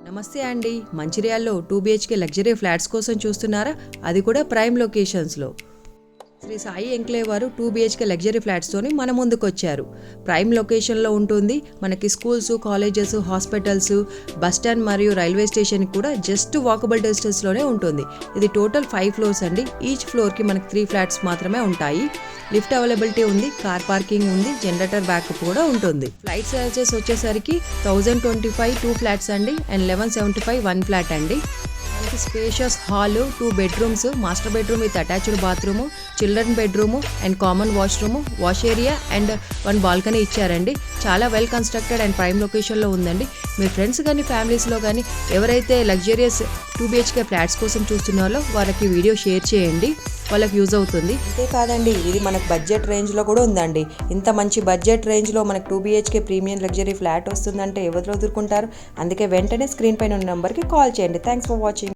నమస్తే అండి. మంచిర్యాలలో 2 BHK luxury flats కోసం చూస్తున్నారా? అది కూడా ప్రైమ్ లొకేషన్స్లో. శ్రీ సాయి ఎంక్లేవ్ వారు 2 BHK లగ్జరీ ఫ్లాట్స్తోని మన ముందుకు వచ్చారు. ప్రైమ్ లొకేషన్లో ఉంటుంది. మనకి schools, colleges, hospitals, bus stand మరియు రైల్వే స్టేషన్కి కూడా జస్ట్ వాకబుల్ డిస్టెన్స్లోనే ఉంటుంది. ఇది టోటల్ 5 ఫ్లోర్స్ అండి. ఈచ్ ఫ్లోర్కి మనకి 3 ఫ్లాట్స్ మాత్రమే ఉంటాయి. లిఫ్ట్ అవైలబిలిటీ ఉంది, కార్ పార్కింగ్ ఉంది, జనరేటర్ బ్యాకప్ కూడా ఉంటుంది. ఫ్లైట్ చార్జెస్ వచ్చేసరికి 1025 2 ఫ్లాట్స్ అండి అండ్ 1175 1 ఫ్లాట్ అండి. మనకి spacious hall, 2 bedrooms, master bedroom with attached bathroom, children bedroom and common washroom, wash area and 1 balcony ఇచ్చారండి. చాలా వెల్ కన్స్ట్రక్టెడ్ అండ్ ప్రైమ్ లొకేషన్లో ఉందండి. మీ ఫ్రెండ్స్ కానీ ఫ్యామిలీస్లో కానీ ఎవరైతే లగ్జరియస్ 2 BHK ఫ్లాట్స్ కోసం చూస్తున్నారో వాళ్ళకి వీడియో షేర్ చేయండి, వాళ్ళకి యూజ్ అవుతుంది. అంతేకాదండి, ఇది మనకు బడ్జెట్ రేంజ్లో కూడా ఉందండి. ఇంత మంచి బడ్జెట్ రేంజ్లో మనకు 2 BHK ప్రీమియం లగ్జరీ ఫ్లాట్ వస్తుందంటే ఎవరు వదులుకుంటారు? అందుకే వెంటనే స్క్రీన్ పైన ఉన్న నెంబర్కి కాల్ చేయండి. Thanks for watching.